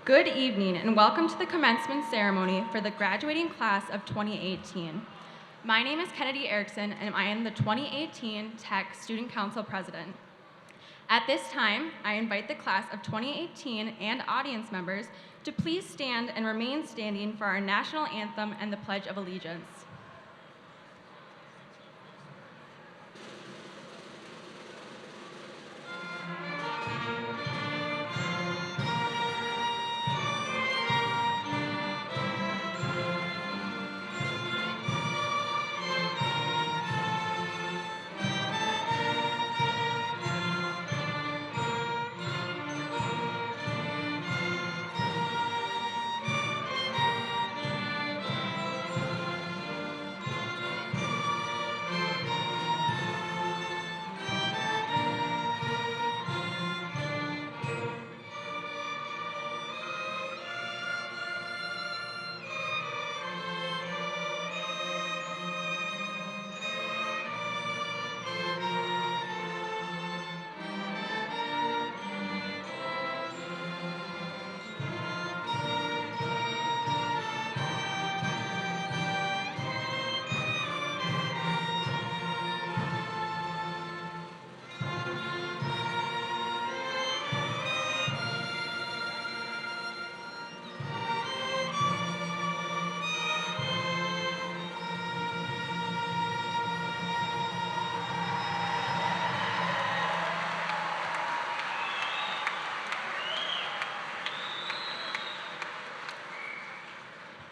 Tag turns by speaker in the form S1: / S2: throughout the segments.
S1: Good evening and welcome to the commencement ceremony for the graduating class of 2018. My name is Kennedy Erickson and I am the 2018 Tech Student Council President. At this time, I invite the class of 2018 and audience members to please stand and remain standing for our national anthem and the Pledge of Allegiance.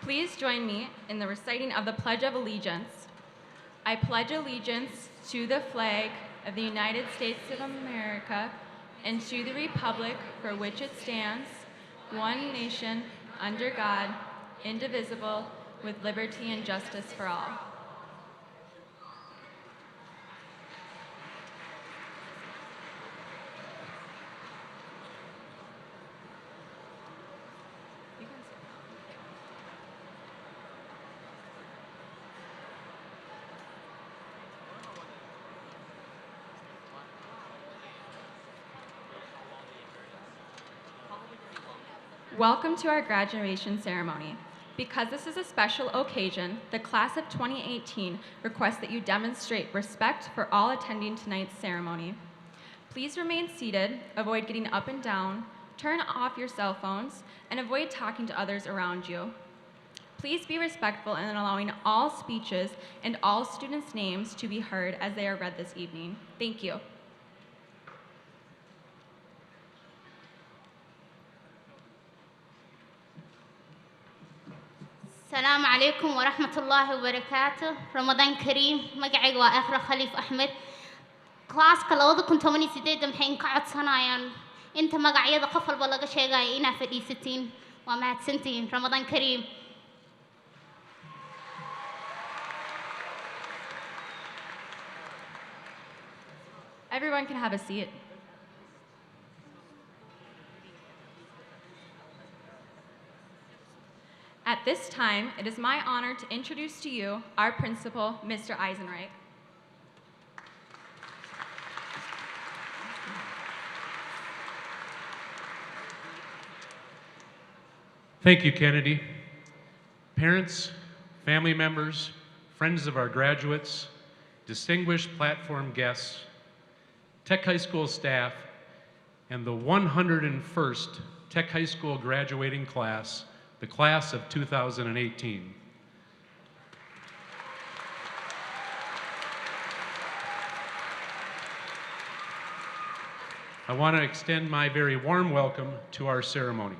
S1: Please join me in the reciting of the Pledge of Allegiance. I pledge allegiance to the flag of the United States of America and to the republic for which it stands, one nation, under God, indivisible, with liberty and justice for all. Welcome to our graduation ceremony. Because this is a special occasion, the class of 2018 requests that you demonstrate respect for all attending tonight's ceremony. Please remain seated, avoid getting up and down, turn off your cell phones, and avoid talking to others around you. Please be respectful in allowing all speeches and all students' names to be heard as they are read this evening. Thank you.
S2: السلام عليكم ورحمة الله وبركاته. رمضان كريم. مقعد وآخر خليف أحمد. كلاس كلاوض كنت مني سيدي دمحين قعد صنايان. أنت مقعد قفل بلغ شيء جاي إنا فدي 60 وما سنتين. رمضان كريم.
S1: Everyone can have a seat. At this time, it is my honor to introduce to you our principal, Mr. Eisenreich.
S3: Thank you, Kennedy. Parents, family members, friends of our graduates, distinguished platform guests, Tech High School staff, and the 101st Tech High School graduating class, the class of 2018. I want to extend my very warm welcome to our ceremony.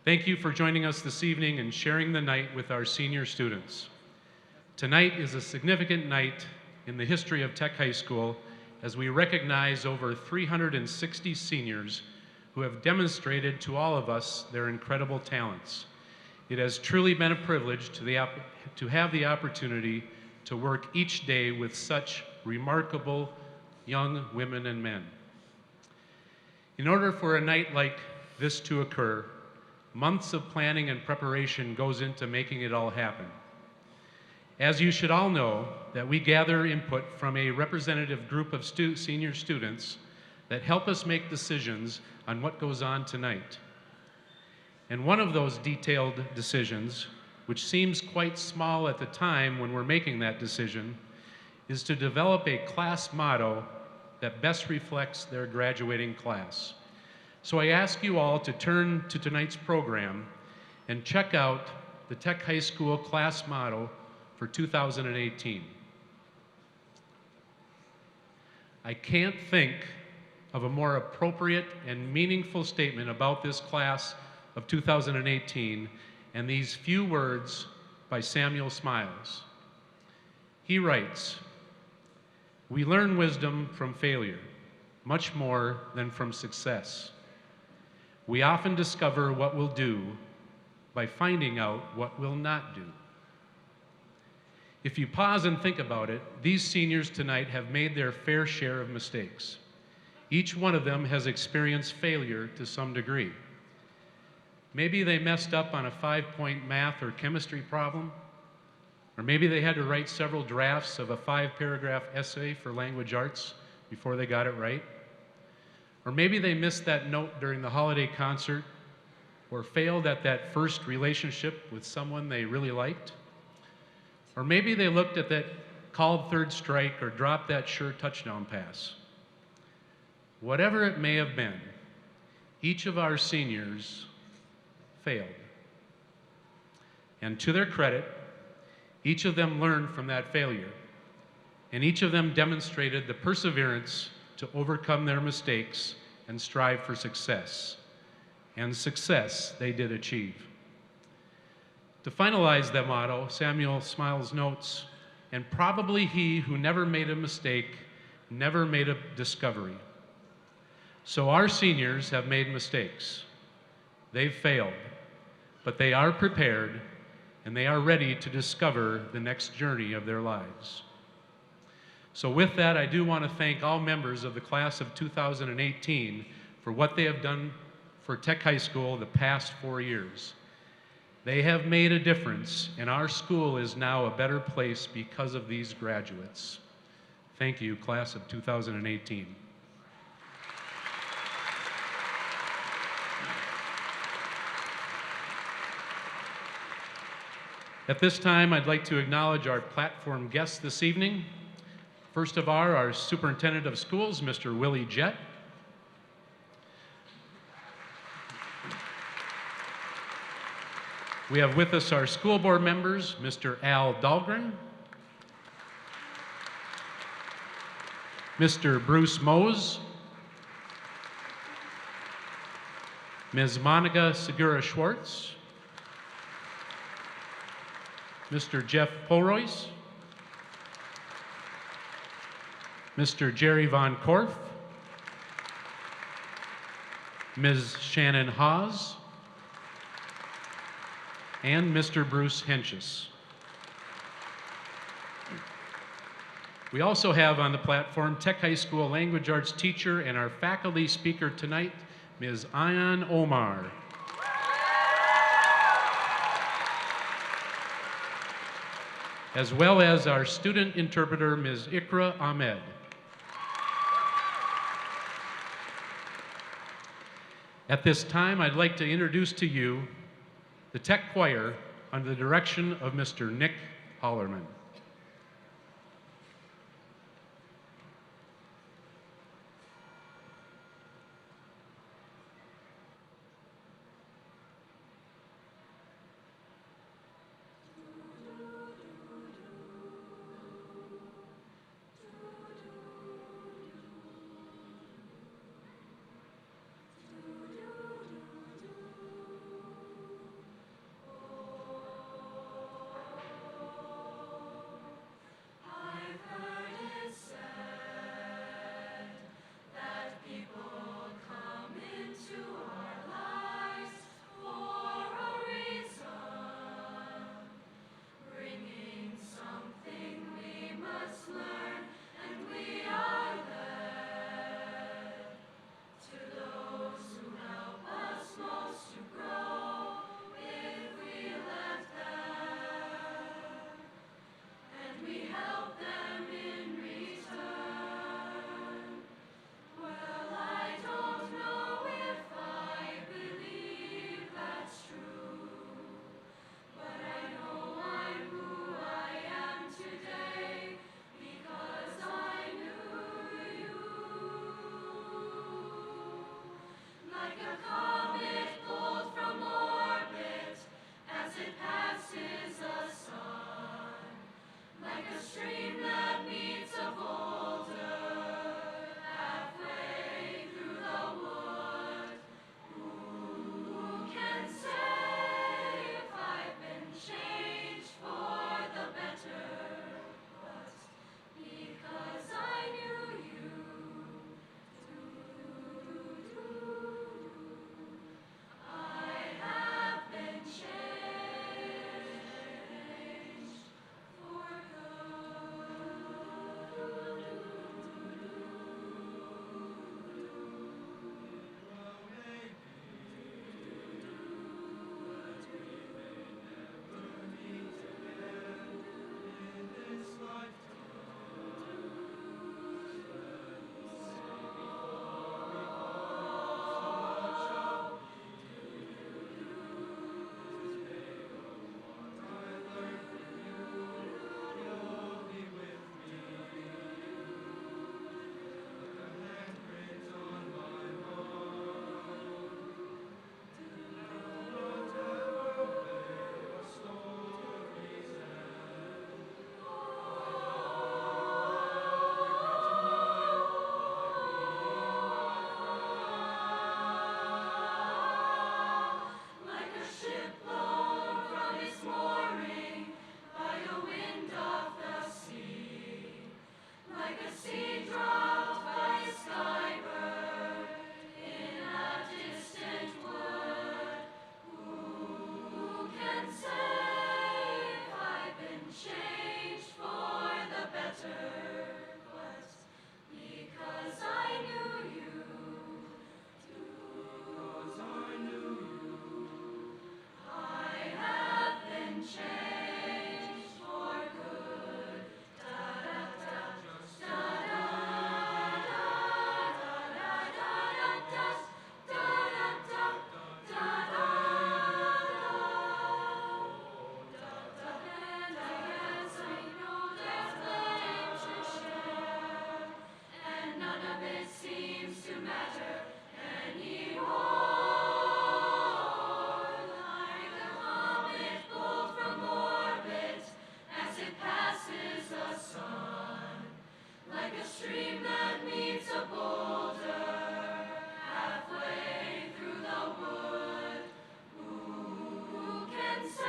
S3: Thank you for joining us this evening and sharing the night with our senior students. Tonight is a significant night in the history of Tech High School as we recognize over 360 seniors who have demonstrated to all of us their incredible talents. It has truly been a privilege to have the opportunity to work each day with such remarkable young women and men. In order for a night like this to occur, months of planning and preparation goes into making it all happen. As you should all know, that we gather input from a representative group of senior students that help us make decisions on what goes on tonight. And one of those detailed decisions, which seems quite small at the time when we're making that decision, is to develop a class motto that best reflects their graduating class. So I ask you all to turn to tonight's program and check out the Tech High School class motto for 2018. I can't think of a more appropriate and meaningful statement about this class of 2018 and these few words by Samuel Smiles. He writes, "We learn wisdom from failure, much more than from success. We often discover what we'll do by finding out what we'll not do." If you pause and think about it, these seniors tonight have made their fair share of mistakes. Each one of them has experienced failure to some degree. Maybe they messed up on a 5-point math or chemistry problem, or maybe they had to write several drafts of a 5-paragraph essay for language arts before they got it right. Or maybe they missed that note during the holiday concert, or failed at that first relationship with someone they really liked. Or maybe they looked at that called third strike or dropped that sure touchdown pass. Whatever it may have been, each of our seniors failed. And to their credit, each of them learned from that failure, and each of them demonstrated the perseverance to overcome their mistakes and strive for success. And success they did achieve. To finalize that motto, Samuel Smiles notes, "And probably he who never made a mistake never made a discovery." So our seniors have made mistakes. They've failed, but they are prepared and they are ready to discover the next journey of their lives. So with that, I do want to thank all members of the class of 2018 for what they have done for Tech High School the past 4 years. They have made a difference, and our school is now a better place because of these graduates. Thank you, class of 2018. At this time, I'd like to acknowledge our platform guests this evening. First of all, our Superintendent of Schools, Mr. Willie Jett. We have with us our school board members, Mr. Al Dahlgren, Mr. Bruce Mose, Ms. Monica Segura Schwartz, Mr. Jeff Polroyce, Mr. Jerry Von Korff, Ms. Shannon Haas, and Mr. Bruce Henches. We also have on the platform Tech High School language arts teacher and our faculty speaker tonight, Ms. Ayan Omar. As well as our student interpreter, Ms. Ikra Ahmed. At this time, I'd like to introduce to you the Tech Choir under the direction of Mr. Nick Hollerman.
S4: like a stream that meets a boulder halfway through the wood. Who can say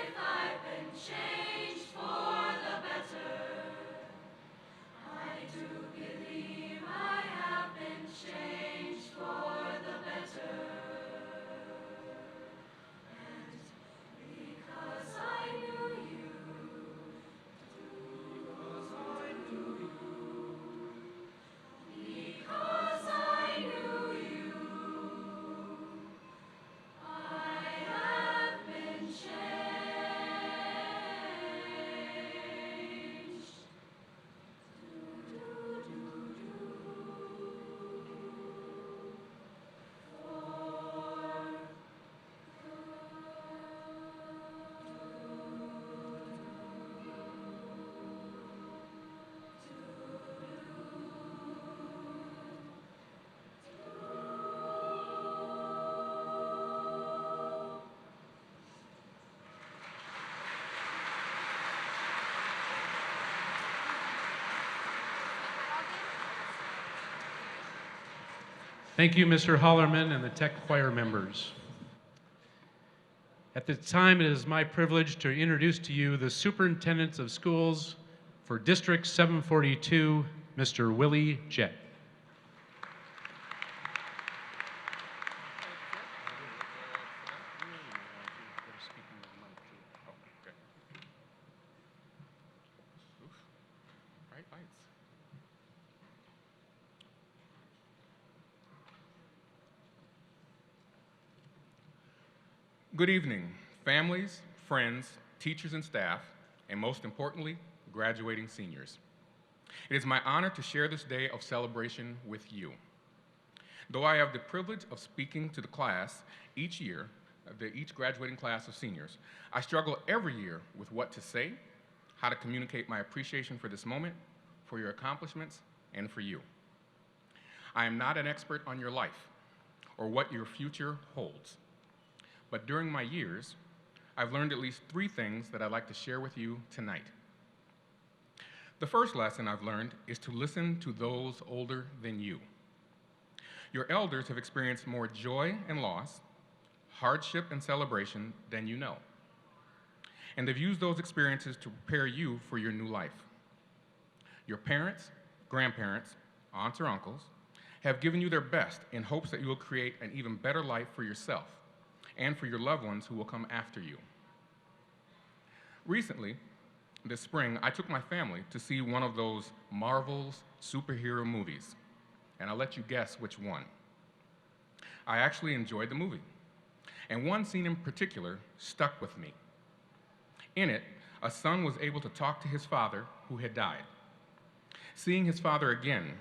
S4: if I've been changed for the better? I do believe I have been changed for the better. And because I knew you, because I knew you, I have been changed.
S3: Thank you, Mr. Hollerman and the Tech Choir members. At this time, it is my privilege to introduce to you the Superintendent of Schools for District 742, Mr. Willie Jett.
S5: Good evening, families, friends, teachers and staff, and most importantly, graduating seniors. It is my honor to share this day of celebration with you. Though I have the privilege of speaking to the class each year, each graduating class of seniors, I struggle every year with what to say, how to communicate my appreciation for this moment, for your accomplishments, and for you. I am not an expert on your life or what your future holds. But during my years, I've learned at least 3 things that I'd like to share with you tonight. The first lesson I've learned is to listen to those older than you. Your elders have experienced more joy and loss, hardship and celebration than you know. And they've used those experiences to prepare you for your new life. Your parents, grandparents, aunts or uncles have given you their best in hopes that you will create an even better life for yourself and for your loved ones who will come after you. Recently, this spring, I took my family to see one of those Marvel's superhero movies, and I'll let you guess which one. I actually enjoyed the movie, and one scene in particular stuck with me. In it, a son was able to talk to his father who had died. Seeing his father again,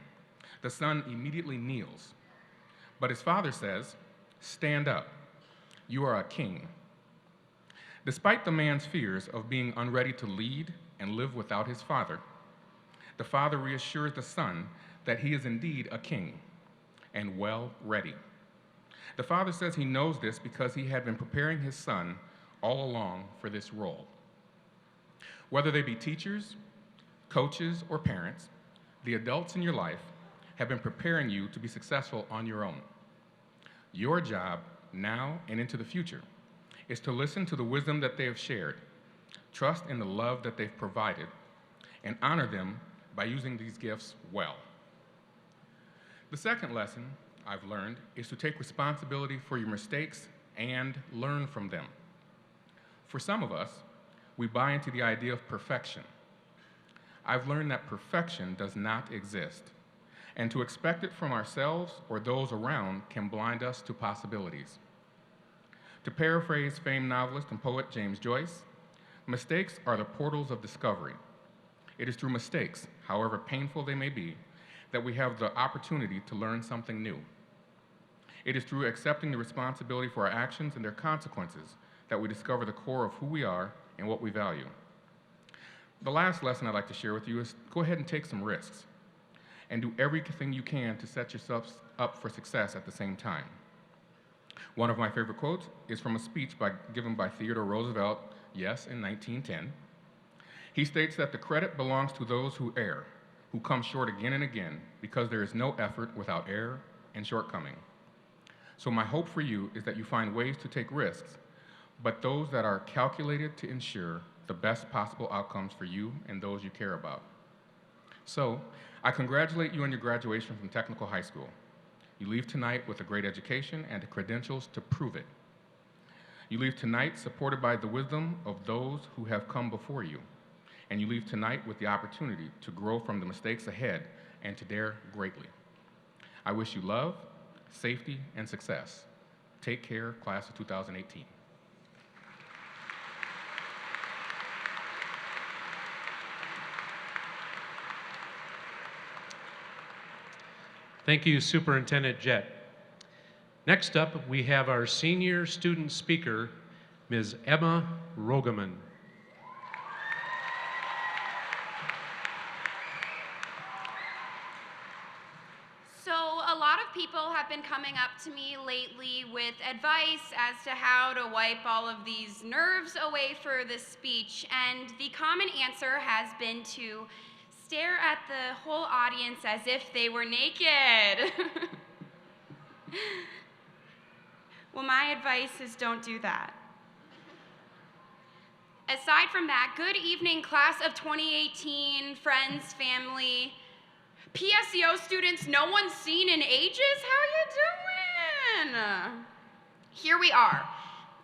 S5: the son immediately kneels, but his father says, "Stand up. You are a king." Despite the man's fears of being unready to lead and live without his father, the father reassures the son that he is indeed a king and well ready. The father says he knows this because he had been preparing his son all along for this role. Whether they be teachers, coaches, or parents, the adults in your life have been preparing you to be successful on your own. Your job now and into the future is to listen to the wisdom that they have shared, trust in the love that they've provided, and honor them by using these gifts well. The second lesson I've learned is to take responsibility for your mistakes and learn from them. For some of us, we buy into the idea of perfection. I've learned that perfection does not exist, and to expect it from ourselves or those around can blind us to possibilities. To paraphrase famed novelist and poet James Joyce, mistakes are the portals of discovery. It is through mistakes, however painful they may be, that we have the opportunity to learn something new. It is through accepting the responsibility for our actions and their consequences that we discover the core of who we are and what we value. The last lesson I'd like to share with you is go ahead and take some risks and do everything you can to set yourself up for success at the same time. One of my favorite quotes is from a speech given by Theodore Roosevelt, yes, in 1910. He states that the credit belongs to those who err, who come short again and again, because there is no effort without error and shortcoming. So my hope for you is that you find ways to take risks, but those that are calculated to ensure the best possible outcomes for you and those you care about. So, I congratulate you on your graduation from Technical High School. You leave tonight with a great education and the credentials to prove it. You leave tonight supported by the wisdom of those who have come before you. And you leave tonight with the opportunity to grow from the mistakes ahead and to dare greatly. I wish you love, safety, and success. Take care, class of 2018.
S3: Thank you, Superintendent Jett. Next up, we have our senior student speaker, Ms. Emma Rogeman.
S6: So a lot of people have been coming up to me lately with advice as to how to wipe all of these nerves away for this speech, and the common answer has been to stare at the whole audience as if they were naked. Well, my advice is don't do that. Aside from that, good evening, class of 2018, friends, family, PSEO students no one's seen in ages. How you doing? Here we are,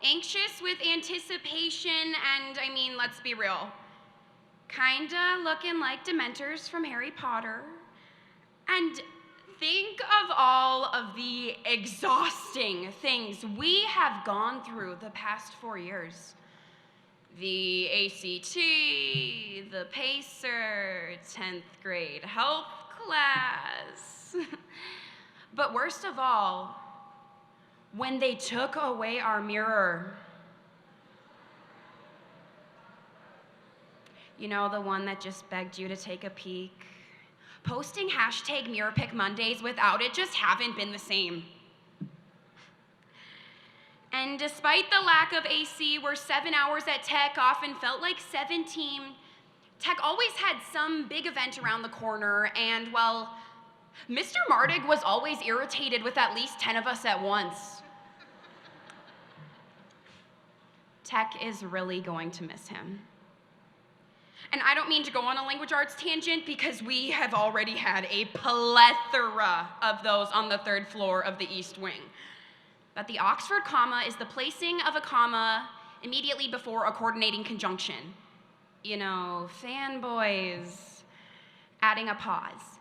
S6: anxious with anticipation, and I mean, let's be real, kinda looking like Dementors from Harry Potter. And think of all of the exhausting things we have gone through the past 4 years. The ACT, the PACER, 10th grade health class. But worst of all, when they took away our mirror. You know, the one that just begged you to take a peek. Posting hashtag MirrorPick Mondays without it just haven't been the same. And despite the lack of AC, where 7 hours at Tech often felt like 17, Tech always had some big event around the corner, and well, Mr. Mardig was always irritated with at least 10 of us at once. Tech is really going to miss him. And I don't mean to go on a language arts tangent because we have already had a plethora of those on the 3rd floor of the East Wing. But the Oxford comma is the placing of a comma immediately before a coordinating conjunction. You know, fanboys, adding a pause.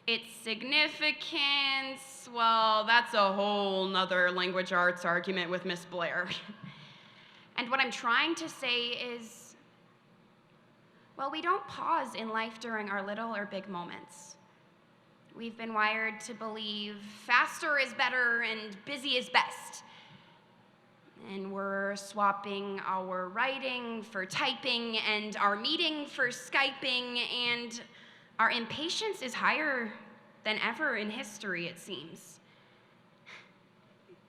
S6: Its significance, well, that's a whole nother language arts argument with Miss Blair. And what I'm trying to say is, well, we don't pause in life during our little or big moments. We've been wired to believe faster is better and busy is best. And we're swapping our writing for typing and our meeting for Skyping, and our impatience is higher than ever in history, it seems.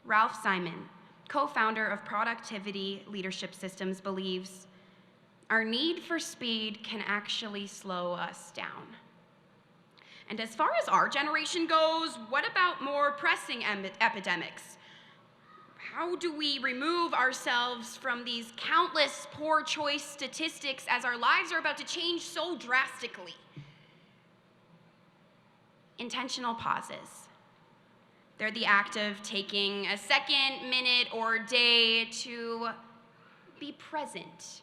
S6: Ralph Simon, co-founder of Productivity Leadership Systems, believes our need for speed can actually slow us down. And as far as our generation goes, what about more pressing epidemics? How do we remove ourselves from these countless poor choice statistics as our lives are about to change so drastically? Intentional pauses. They're the act of taking a second, minute, or day to be present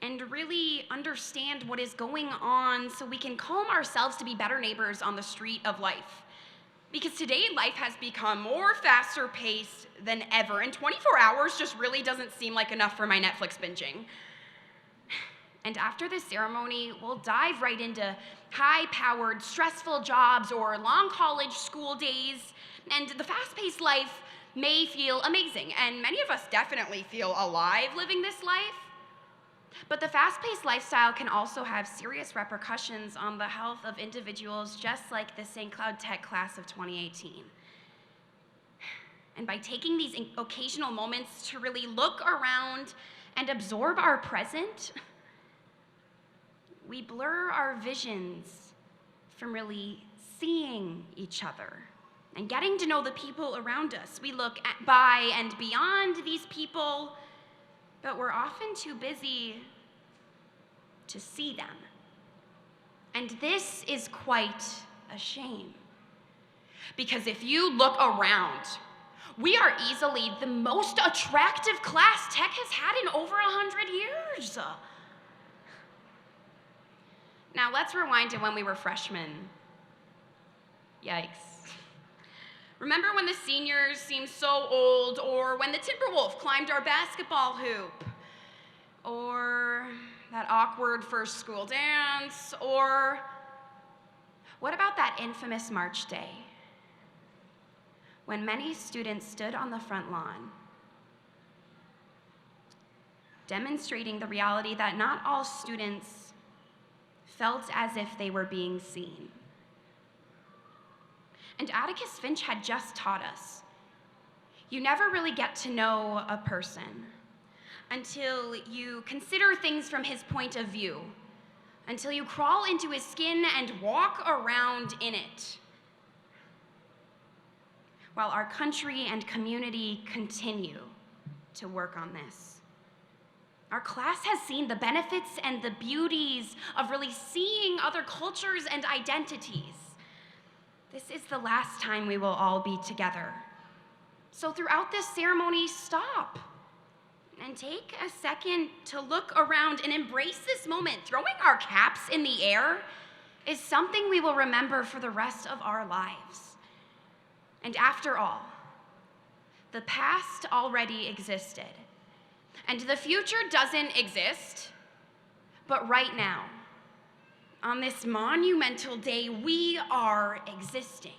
S6: and really understand what is going on so we can calm ourselves to be better neighbors on the street of life. Because today life has become more faster paced than ever, and 24 hours just really doesn't seem like enough for my Netflix binging. And after this ceremony, we'll dive right into high-powered, stressful jobs or long college school days, and the fast-paced life may feel amazing, and many of us definitely feel alive living this life. But the fast-paced lifestyle can also have serious repercussions on the health of individuals, just like the St.Cloud Tech class of 2018. And by taking these occasional moments to really look around and absorb our present, we blur our visions from really seeing each other and getting to know the people around us. We look by and beyond these people, but we're often too busy to see them. And this is quite a shame. Because if you look around, we are easily the most attractive class Tech has had in over 100 years. Now let's rewind to when we were freshmen. Yikes. Remember when the seniors seemed so old, or when the Timberwolf climbed our basketball hoop, or that awkward first school dance, or what about that infamous March day when many students stood on the front lawn, demonstrating the reality that not all students felt as if they were being seen. And Atticus Finch had just taught us, you never really get to know a person until you consider things from his point of view, until you crawl into his skin and walk around in it. While our country and community continue to work on this, our class has seen the benefits and the beauties of really seeing other cultures and identities. This is the last time we will all be together. So throughout this ceremony, stop and take a second to look around and embrace this moment. Throwing our caps in the air is something we will remember for the rest of our lives. And after all, the past already existed, and the future doesn't exist, but right now, on this monumental day, we are existing.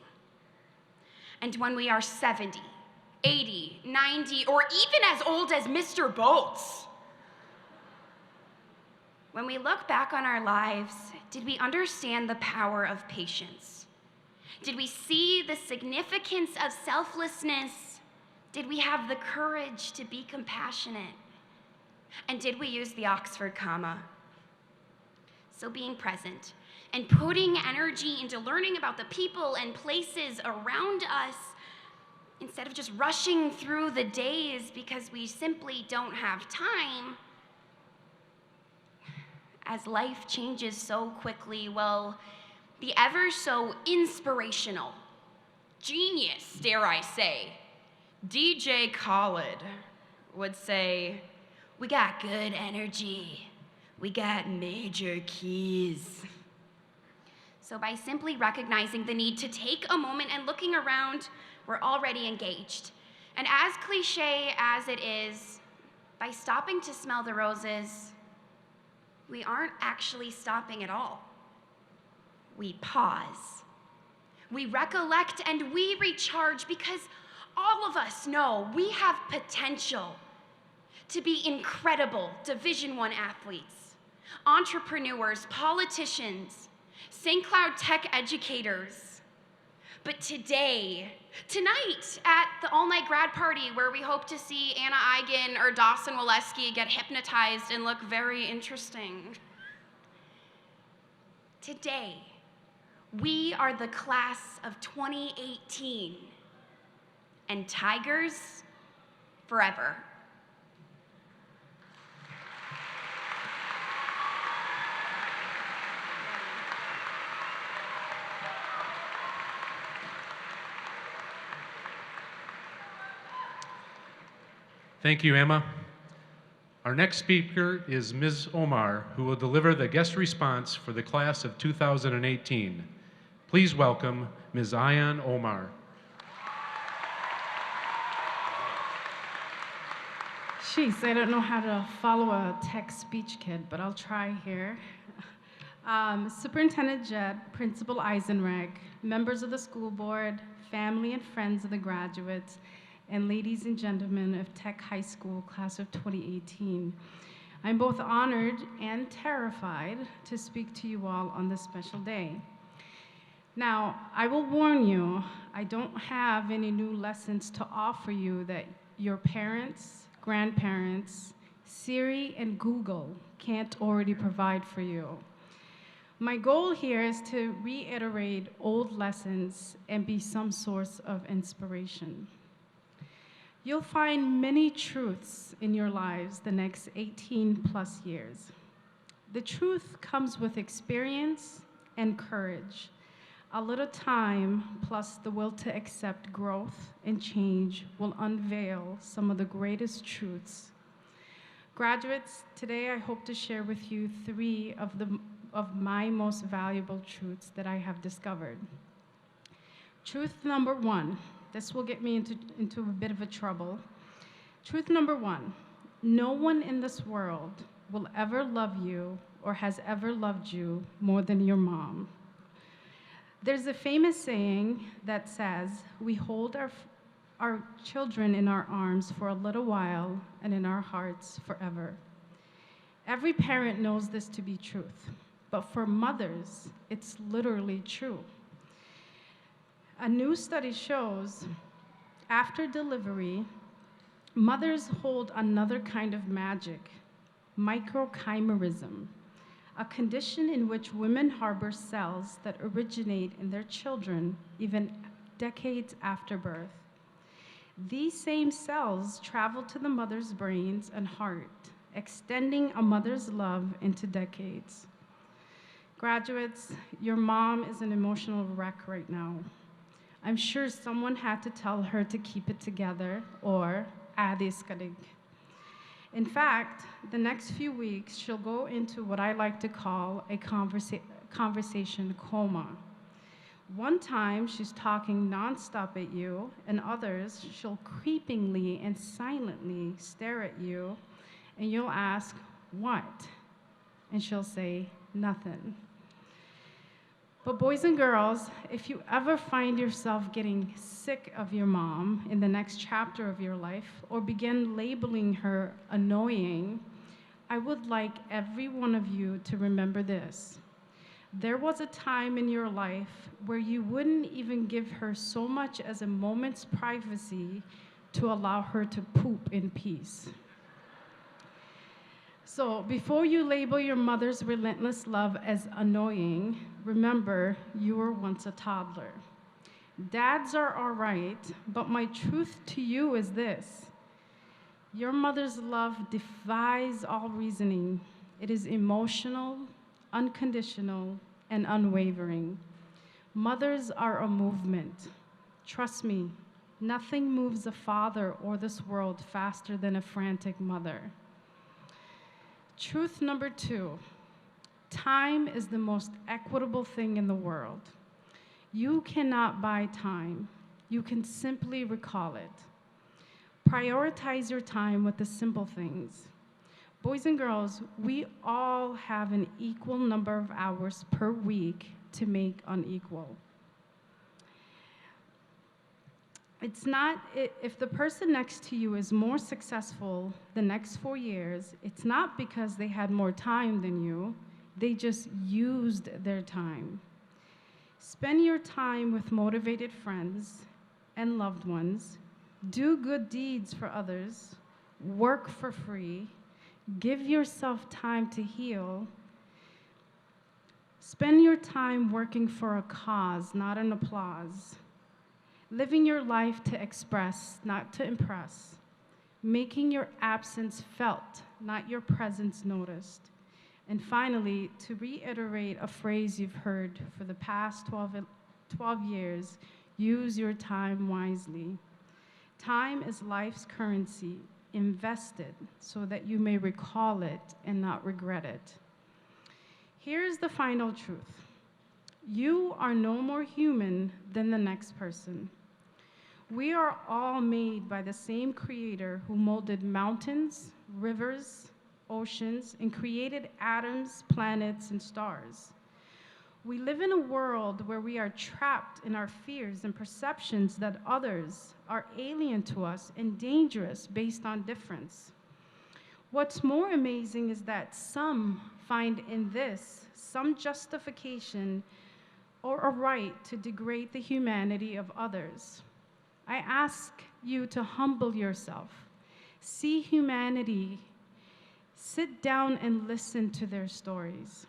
S6: And when we are 70, 80, 90, or even as old as Mr. Bolts, when we look back on our lives, did we understand the power of patience? Did we see the significance of selflessness? Did we have the courage to be compassionate? And did we use the Oxford comma? So being present and putting energy into learning about the people and places around us instead of just rushing through the days because we simply don't have time. As life changes so quickly, well, the ever so inspirational, genius, dare I say, DJ Khaled would say, "We got good energy. We got major keys." So by simply recognizing the need to take a moment and looking around, we're already engaged. And as cliche as it is, by stopping to smell the roses, we aren't actually stopping at all. We pause. We recollect and we recharge because all of us know we have potential to be incredible Division I athletes, entrepreneurs, politicians, St.Cloud Tech educators. But tonight, at the all-night grad party where we hope to see Anna Eigen or Dawson Waleski get hypnotized and look very interesting, today, we are the class of 2018, and Tigers forever.
S3: Thank you, Emma. Our next speaker is Ms. Omar, who will deliver the guest response for the class of 2018. Please welcome Ms. Ayan Omar.
S7: Jeez, I don't know how to follow a tech speech kid, but I'll try here. Superintendent Jett, Principal Eisenreich, members of the school board, family and friends of the graduates, and ladies and gentlemen of Tech High School, class of 2018. I'm both honored and terrified to speak to you all on this special day. Now, I will warn you, I don't have any new lessons to offer you that your parents, grandparents, Siri, and Google can't already provide for you. My goal here is to reiterate old lessons and be some source of inspiration. You'll find many truths in your lives the next 18 plus years. The truth comes with experience and courage. A little time plus the will to accept growth and change will unveil some of the greatest truths. Graduates, today I hope to share with you three of my most valuable truths that I have discovered. Truth number one, this will get me into a bit of a trouble. Truth number one, no one in this world will ever love you or has ever loved you more than your mom. There's a famous saying that says, we hold our children in our arms for a little while and in our hearts forever. Every parent knows this to be truth, but for mothers, it's literally true. A new study shows after delivery, mothers hold another kind of magic, microchimerism, a condition in which women harbor cells that originate in their children even decades after birth. These same cells travel to the mother's brains and heart, extending a mother's love into decades. Graduates, your mom is an emotional wreck right now. I'm sure someone had to tell her to keep it together or "Adis kadig." In fact, the next few weeks, she'll go into what I like to call a conversation coma. One time, she's talking nonstop at you, and others, she'll creepingly and silently stare at you, and you'll ask, "What?" And she'll say, "Nothing." But boys and girls, if you ever find yourself getting sick of your mom in the next chapter of your life or begin labeling her annoying, I would like every one of you to remember this. There was a time in your life where you wouldn't even give her so much as a moment's privacy to allow her to poop in peace. So before you label your mother's relentless love as annoying, remember you were once a toddler. Dads are all right, but my truth to you is this. Your mother's love defies all reasoning. It is emotional, unconditional, and unwavering. Mothers are a movement. Trust me, nothing moves a father or this world faster than a frantic mother. Truth number two, time is the most equitable thing in the world. You cannot buy time. You can simply recall it. Prioritize your time with the simple things. Boys and girls, we all have an equal number of hours per week to make unequal. It's not, if the person next to you is more successful the next 4 years, it's not because they had more time than you, they just used their time. Spend your time with motivated friends and loved ones, do good deeds for others, work for free, give yourself time to heal. Spend your time working for a cause, not an applause. Living your life to express, not to impress. Making your absence felt, not your presence noticed. And finally, to reiterate a phrase you've heard for the past 12 years, use your time wisely. Time is life's currency. Invest it so that you may recall it and not regret it. Here's the final truth. You are no more human than the next person. We are all made by the same creator who molded mountains, rivers, oceans, and created atoms, planets, and stars. We live in a world where we are trapped in our fears and perceptions that others are alien to us and dangerous based on difference. What's more amazing is that some find in this some justification or a right to degrade the humanity of others. I ask you to humble yourself. See humanity. Sit down and listen to their stories.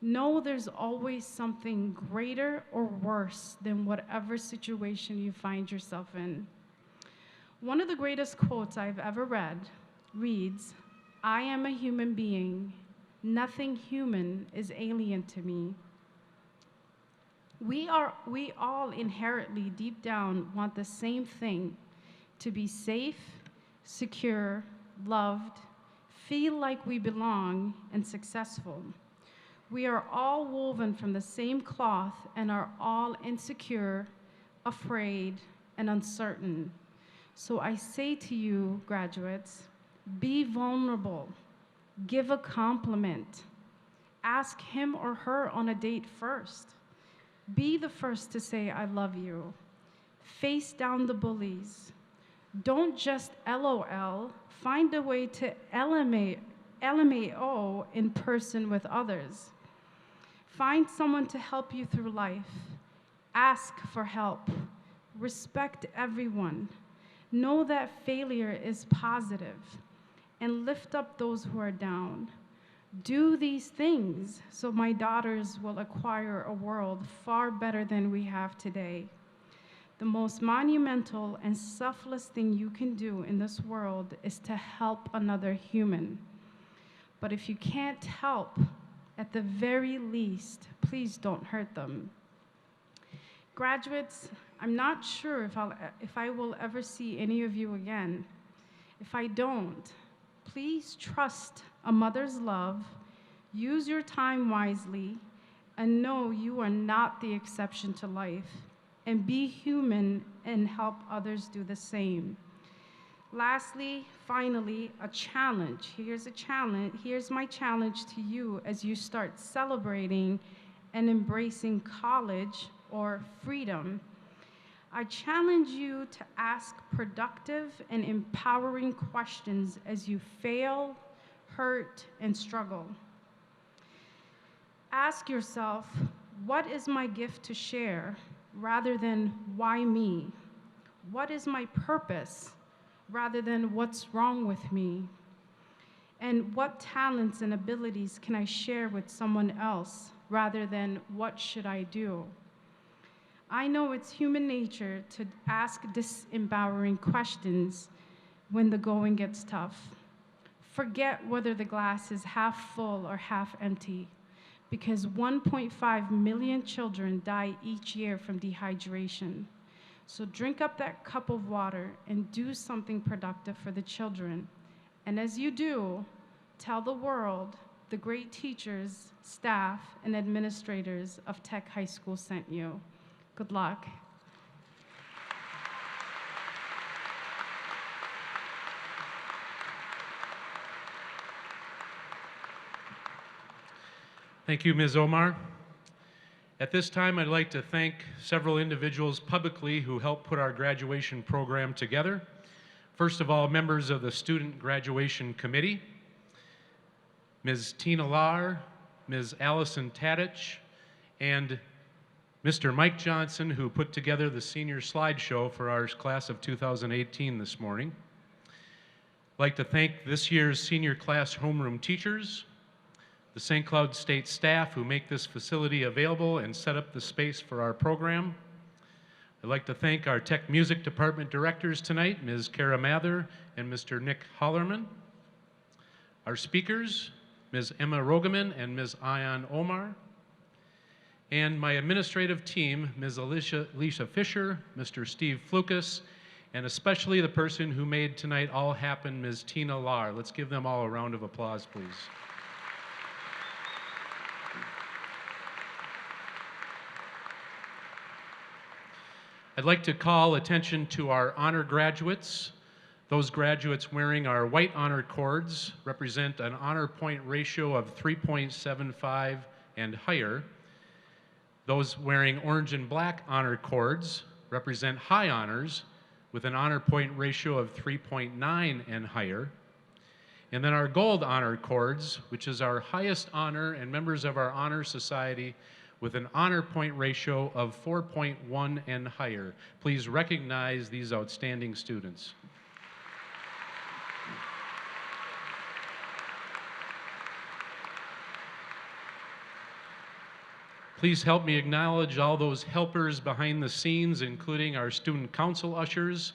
S7: Know there's always something greater or worse than whatever situation you find yourself in. One of the greatest quotes I've ever read reads, "I am a human being. Nothing human is alien to me." We all inherently, deep down, want the same thing: to be safe, secure, loved, feel like we belong, and successful. We are all woven from the same cloth and are all insecure, afraid, and uncertain. So I say to you, graduates, be vulnerable, give a compliment, ask him or her on a date first. Be the first to say, "I love you." Face down the bullies. Don't just LOL, find a way to LMAO in person with others. Find someone to help you through life. Ask for help. Respect everyone. Know that failure is positive, and lift up those who are down. Do these things so my daughters will acquire a world far better than we have today. The most monumental and selfless thing you can do in this world is to help another human. But if you can't help, at the very least, please don't hurt them. Graduates, I'm not sure if I will ever see any of you again. If I don't, please trust a mother's love, use your time wisely, and know you are not the exception to life. And be human and help others do the same. Lastly, finally, a challenge. Here's my challenge to you as you start celebrating and embracing college or freedom. I challenge you to ask productive and empowering questions as you fail, hurt, and struggle. Ask yourself, what is my gift to share, rather than why me? What is my purpose, rather than what's wrong with me? And what talents and abilities can I share with someone else, rather than what should I do? I know it's human nature to ask disempowering questions when the going gets tough. Forget whether the glass is half full or half empty, because 1.5 million children die each year from dehydration. So drink up that cup of water and do something productive for the children. And as you do, tell the world the great teachers, staff, and administrators of Tech High School sent you. Good luck.
S3: Thank you, Ms. Omar. At this time, I'd like to thank several individuals publicly who helped put our graduation program together. First of all, members of the Student Graduation Committee, Ms. Tina Lahr, Ms. Allison Tadich, and Mr. Mike Johnson, who put together the senior slideshow for our class of 2018 this morning. I'd like to thank this year's senior class homeroom teachers, the St. Cloud State staff who make this facility available and set up the space for our program. I'd like to thank our Tech Music Department directors tonight, Ms. Kara Mather and Mr. Nick Hollerman. Our speakers, Ms. Emma Rogeman and Ms. Ayan Omar. And my administrative team, Ms. Alicia Fisher, Mr. Steve Flukas, and especially the person who made tonight all happen, Ms. Tina Lahr. Let's give them all a round of applause, please. I'd like to call attention to our honor graduates. Those graduates wearing our white honor cords represent an honor point ratio of 3.75 and higher. Those wearing orange and black honor cords represent high honors with an honor point ratio of 3.9 and higher. And then our gold honor cords, which is our highest honor and members of our honor society, with an honor point ratio of 4.1 and higher. Please recognize these outstanding students. Please help me acknowledge all those helpers behind the scenes, including our student council ushers,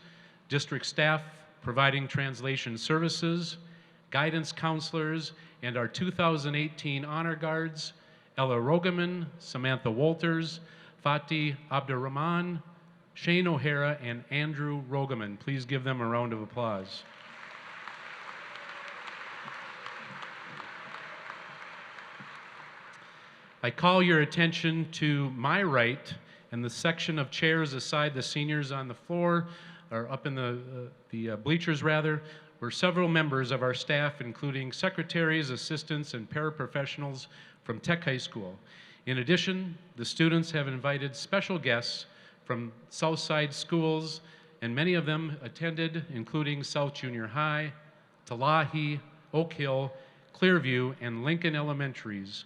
S3: district staff providing translation services, guidance counselors, and our 2018 honor guards, Ella Rogaman, Samantha Walters, Fatih Abdurrahman, Shane O'Hara, and Andrew Rogaman. Please give them a round of applause. I call your attention to my right and the section of chairs aside the seniors on the floor, or up in the bleachers rather, were several members of our staff, including secretaries, assistants, and paraprofessionals from Tech High School. In addition, the students have invited special guests from Southside schools, and many of them attended, including South Junior High, Talahi, Oak Hill, Clearview, and Lincoln Elementaries.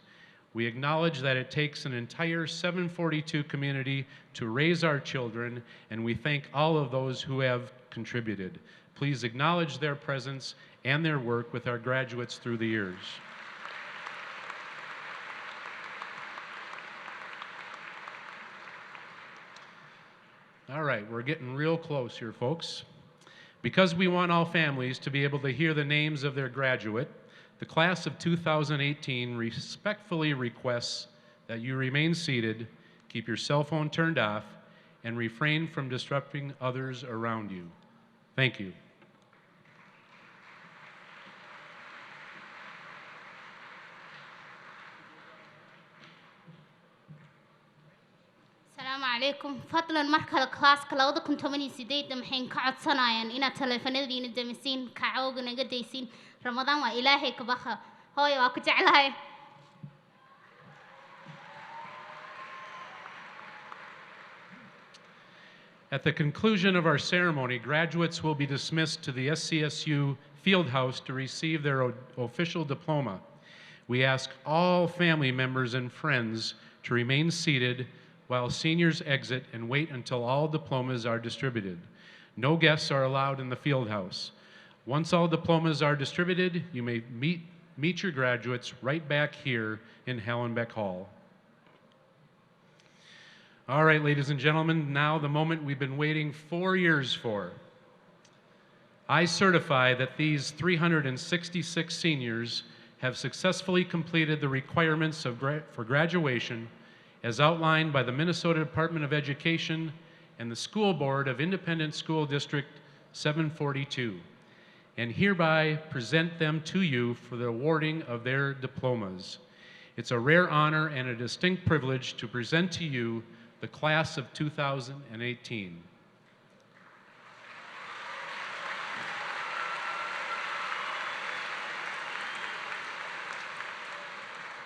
S3: We acknowledge that it takes an entire 742 community to raise our children, and we thank all of those who have contributed. Please acknowledge their presence and their work with our graduates through the years. All right, we're getting real close here, folks. Because we want all families to be able to hear the names of their graduate, the class of 2018 respectfully requests that you remain seated, keep your cell phone turned off, and refrain from disrupting others around you. Thank you.
S2: السلام عليكم فضلا مركز كلاس كلاود كنتم من سيدي دمحين كعد صنايا إن تلفون دين الدمسين كعوج نجديسين رمضان وإلهي كبخة هاي وأكجعلها.
S3: At the conclusion of our ceremony, graduates will be dismissed to the SCSU Field House to receive their official diploma. We ask all family members and friends to remain seated while seniors exit and wait until all diplomas are distributed. No guests are allowed in the field house. Once all diplomas are distributed, you may meet your graduates right back here in Halenbeck Hall. All right, ladies and gentlemen, now the moment we've been waiting 4 years for. I certify that these 366 seniors have successfully completed the requirements for graduation as outlined by the Minnesota Department of Education and the School Board of Independent School District 742, and hereby present them to you for the awarding of their diplomas. It's a rare honor and a distinct privilege to present to you the class of 2018.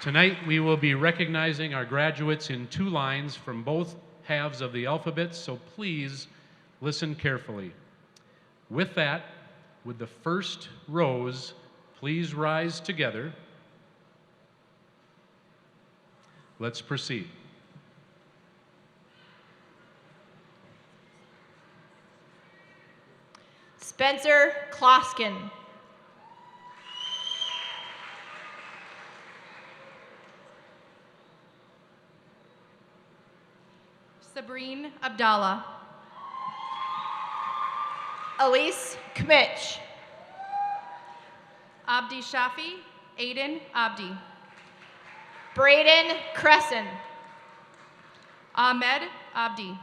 S3: Tonight, we will be recognizing our graduates in 2 lines from both halves of the alphabet, so please listen carefully. With that, would the first rows please rise together? Let's proceed.
S8: Spencer Kloskin. Sabrine Abdallah. Elise Kmitch. Abdi Shafi, Aiden Abdi. Braden Cresson. Ahmed Abdi.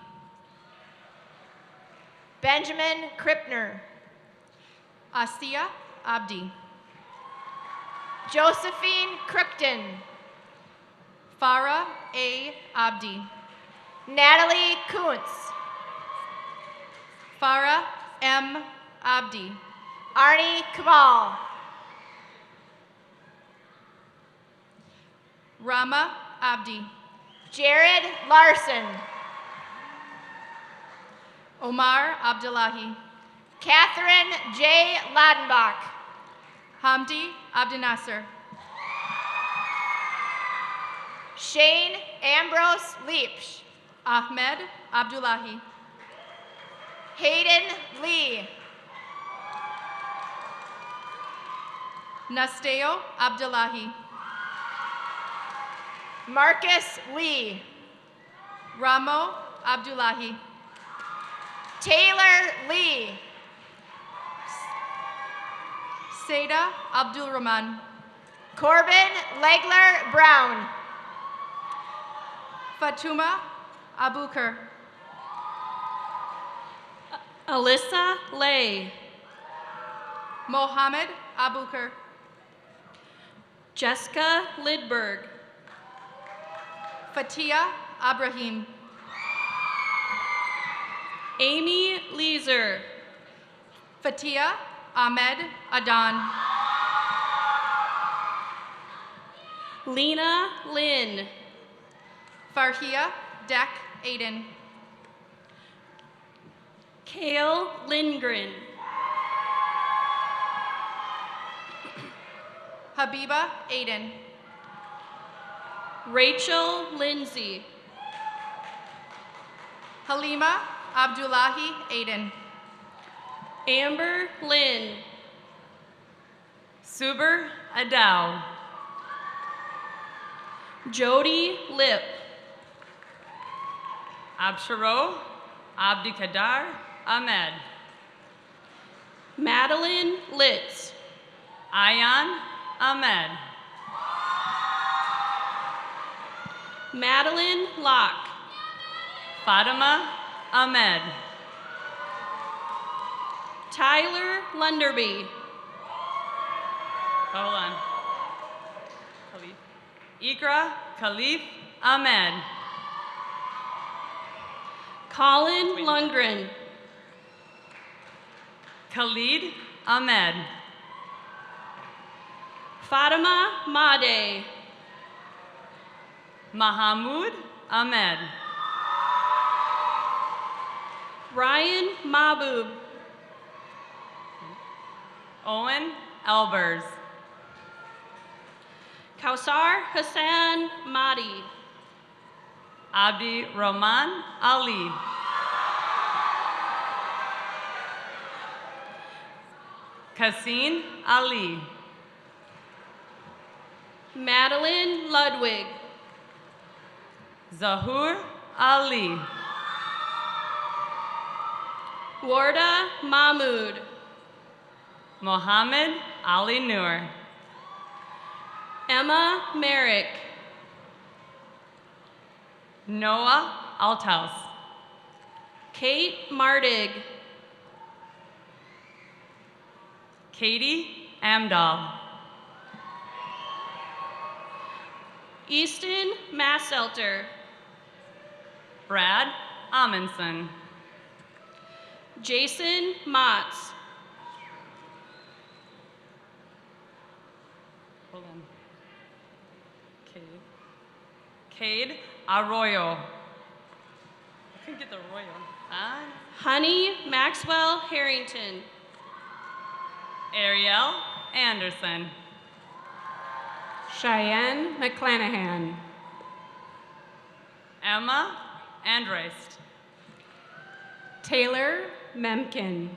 S8: Benjamin Krippner. Asiya Abdi. Josephine Crookton. Farah A. Abdi. Natalie Kuntz. Farah M. Abdi. Arnie Kamal. Rama Abdi. Jared Larson. Omar Abdullahi. Catherine J. Ladenbach. Hamdi Abdinasser. Shane Ambrose Leapsh. Ahmed Abdullahi. Hayden Lee. Nasteo Abdullahi. Marcus Lee. Ramo Abdullahi. Taylor Lee. Seda Abdul Rahman. Corbin Legler Brown. Fatuma Abukar.
S9: Alyssa Lay.
S8: Mohammed Abukar.
S9: Jessica Lidberg.
S8: Fatia Abrahim.
S9: Amy Leeser.
S8: Fatia Ahmed Adan.
S9: Lena Lynn.
S8: Farhia Dek Aiden.
S9: Kale Lindgren.
S8: Habiba Aiden.
S9: Rachel Lindsay.
S8: Halima Abdullahi Aiden.
S9: Amber Lynn.
S10: Suber Adow.
S9: Jody Lip.
S10: Absharo Abdikadar Ahmed.
S9: Madeline Litz.
S10: Ayan Ahmed.
S9: Madeline Locke.
S10: Fatima Ahmed.
S9: Tyler Lunderby.
S10: Hold on. Khalif. Ikra Khalif Ahmed.
S9: Colin Lundgren.
S10: Khalid Ahmed.
S9: Fatima Made.
S10: Mahamud Ahmed.
S9: Ryan Mahbub.
S10: Owen Elbers.
S9: Kausar Hassan Mahdi.
S10: Abdi Rahman Ali. Kaseen Ali.
S9: Madeline Ludwig.
S10: Zahur Ali.
S9: Warda Mahmood.
S10: Mohammed Ali Noor.
S9: Emma Merrick.
S10: Noah Althaus.
S9: Kate Mardig.
S10: Katie Amdahl.
S9: Easton Masselter.
S10: Brad Amundsen.
S9: Jason Motz.
S10: Hold on. Cade Arroyo. I couldn't get the Arroyo.
S9: Honey Maxwell Harrington.
S10: Ariel Anderson.
S11: Cheyenne McClanahan.
S10: Emma Andreist.
S11: Taylor Memkin.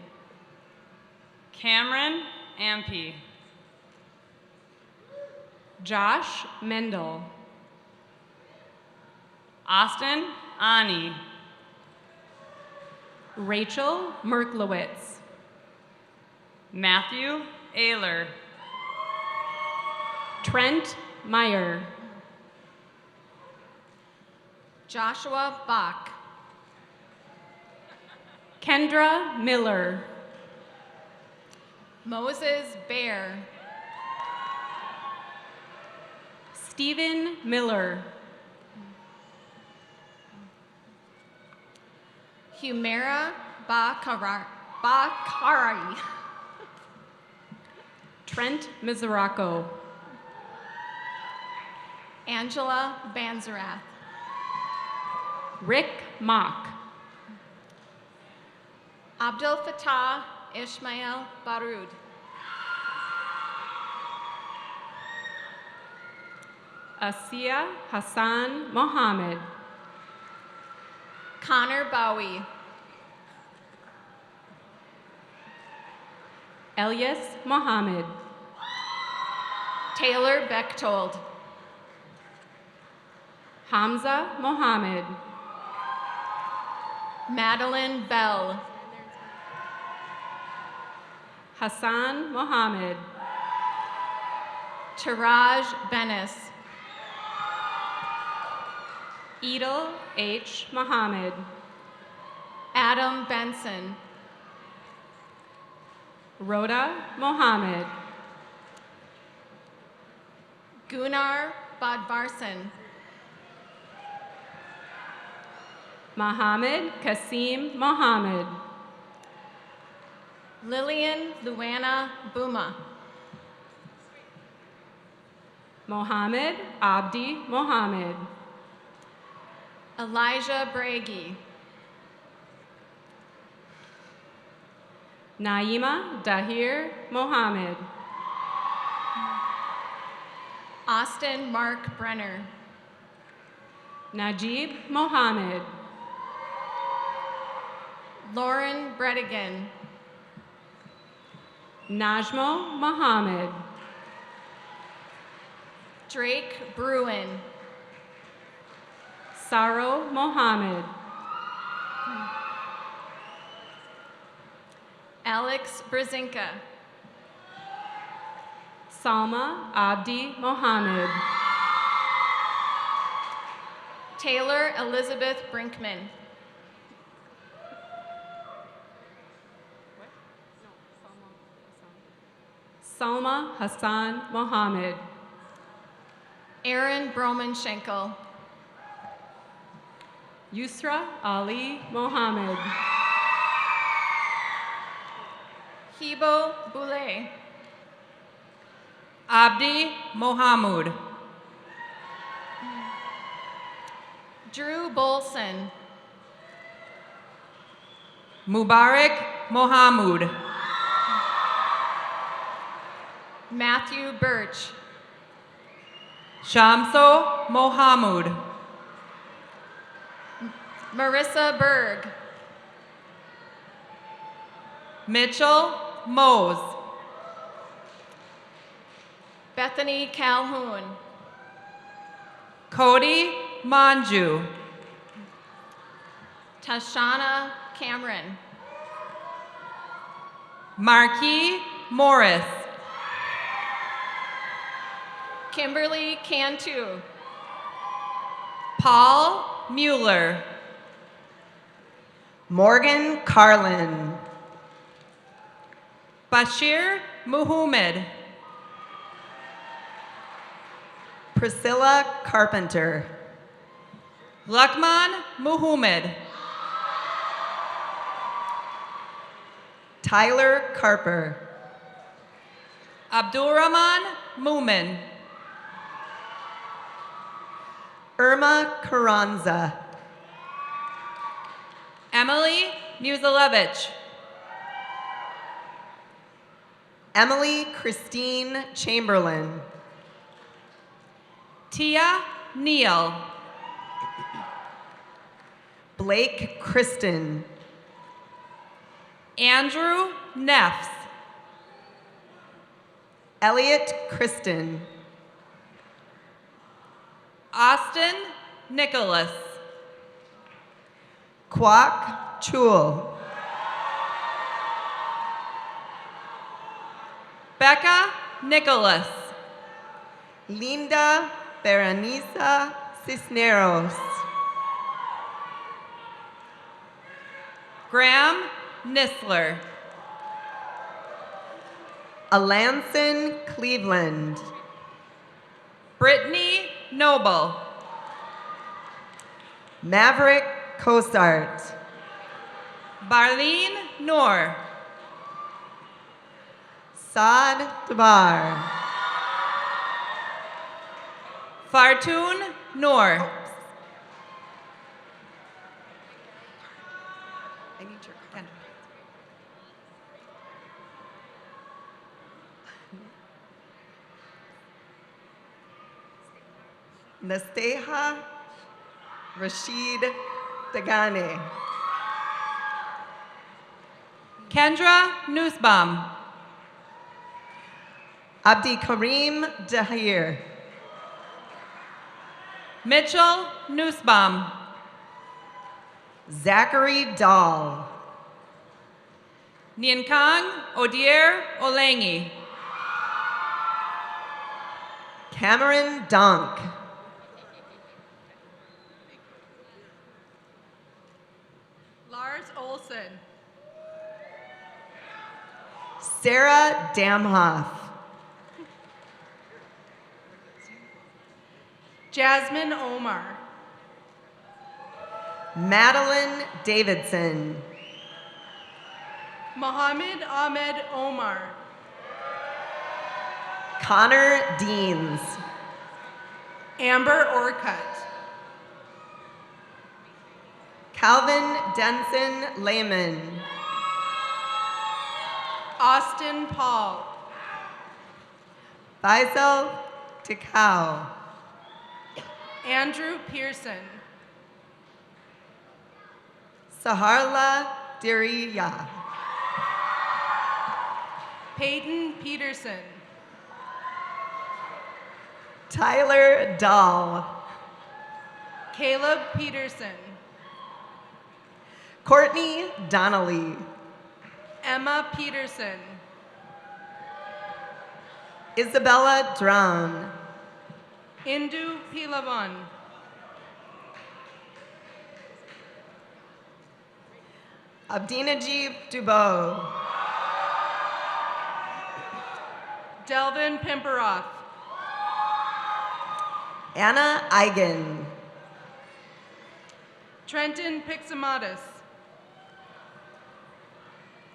S10: Cameron Ampey.
S11: Josh Mendel.
S10: Austin Ani.
S11: Rachel Merklowitz.
S10: Matthew Ayler.
S11: Trent Meyer.
S8: Joshua Bach.
S11: Kendra Miller.
S8: Moses Bear.
S11: Stephen Miller.
S8: Humera Bakari.
S11: Trent Mizraco.
S8: Angela Banzerath.
S11: Rick Mock.
S8: Abdel Fattah Ishmael Baroud.
S11: Asiya Hassan Mohammed.
S8: Connor Bowie.
S11: Elias Mohammed.
S8: Taylor Bechtold.
S11: Hamza Mohammed.
S8: Madeline Bell.
S11: Hassan Mohammed.
S8: Taraj Benes.
S11: Edel H. Mohammed.
S8: Adam Benson.
S11: Rhoda Mohammed.
S8: Gunnar Badvarsan.
S11: Mohammed Kasim Mohammed.
S8: Lillian Luana Buma.
S11: Mohammed Abdi Mohammed.
S8: Elijah Bragi.
S11: Naima Dahir Mohammed.
S8: Austin Mark Brenner.
S11: Najib Mohammed.
S8: Lauren Bredigan.
S11: Najmo Mohammed.
S8: Drake Bruin.
S11: Saro Mohammed.
S8: Alex Brzezinka.
S11: Salma Abdi Mohammed.
S8: Taylor Elizabeth Brinkman.
S11: Salma Hassan Mohammed.
S8: Aaron Broman Schenkel.
S11: Yusra Ali Mohammed.
S8: Hibo Boulay.
S10: Abdi Mohamud.
S8: Drew Bolson.
S10: Mubarak Mohamud.
S8: Matthew Birch.
S10: Shamso Mohamud.
S8: Marissa Berg.
S10: Mitchell Mose.
S8: Bethany Calhoun.
S10: Cody Manju.
S8: Tashana Cameron.
S10: Marquis Morris.
S8: Kimberly Cantu.
S10: Paul Mueller.
S12: Morgan Carlin.
S10: Bashir Muhammad.
S12: Priscilla Carpenter.
S10: Luqman Muhammad.
S12: Tyler Carper.
S10: Abdulrahman Mumin.
S12: Irma Carranza.
S10: Emily Musilevich.
S12: Emily Christine Chamberlain.
S10: Tia Neal.
S12: Blake Kristen.
S10: Andrew Neffs.
S12: Elliot Kristen.
S10: Austin Nicholas.
S12: Kwok Chul.
S10: Becca Nicholas.
S12: Linda Berenice Cisneros.
S10: Graham Nisler.
S12: Alanson Cleveland.
S10: Brittany Noble.
S12: Maverick Costart.
S10: Barlene Noor.
S12: Saad Dabar.
S10: Fartun Noor.
S12: I need your pen. Nasteha Rashid Dagane.
S10: Kendra Nussbaum.
S12: Abdi Karim Dahir.
S10: Mitchell Nussbaum.
S12: Zachary Dahl.
S10: Nienkang Odier Olengi.
S12: Cameron Dunk.
S11: Lars Olson.
S12: Sarah Damhoff.
S11: Jasmine Omar.
S12: Madeline Davidson.
S11: Mohammed Ahmed Omar.
S12: Connor Deans.
S11: Amber Orcutt.
S12: Calvin Denson Lehman.
S11: Austin Paul.
S12: Faisal Tikau.
S11: Andrew Pearson.
S12: Saharla Diriya.
S11: Peyton Peterson.
S12: Tyler Dahl.
S11: Caleb Peterson.
S12: Courtney Donnelly.
S11: Emma Peterson.
S12: Isabella Drown.
S11: Indu Pilavan.
S12: Abdinajib Dubois.
S11: Delvin Pimperoff.
S12: Anna Eigen.
S11: Trenton Pixamatis.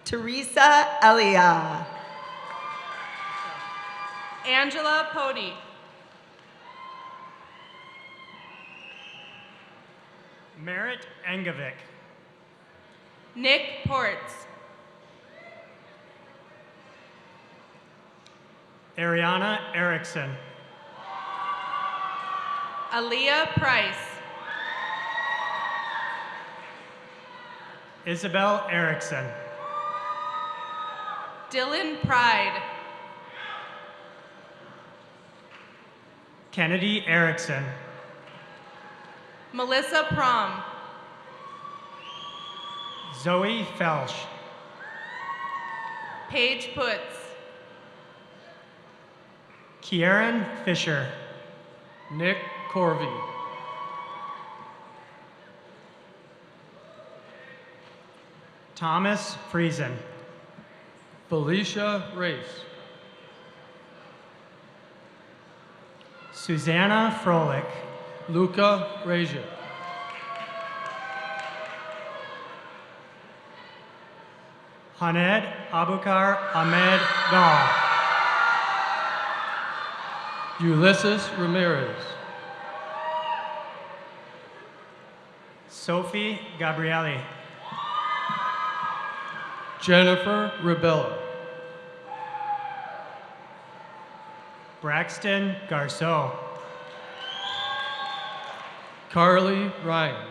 S12: Teresa Elia.
S11: Angela Pody.
S13: Merritt Engovic.
S11: Nick Ports.
S13: Ariana Erickson.
S11: Aaliyah Price.
S13: Isabel Erickson.
S11: Dylan Pride.
S13: Kennedy Erickson.
S11: Melissa Prom.
S13: Zoe Felsch.
S11: Paige Putz.
S13: Kieran Fisher.
S14: Nick Corvey.
S13: Thomas Friesen.
S14: Felicia Race.
S13: Susanna Froelich.
S14: Luca Regia.
S13: Haned Abukar Ahmed Gal.
S14: Ulysses Ramirez.
S13: Sophie Gabrielli.
S14: Jennifer Rebella.
S13: Braxton Garceau.
S14: Carly Ryan.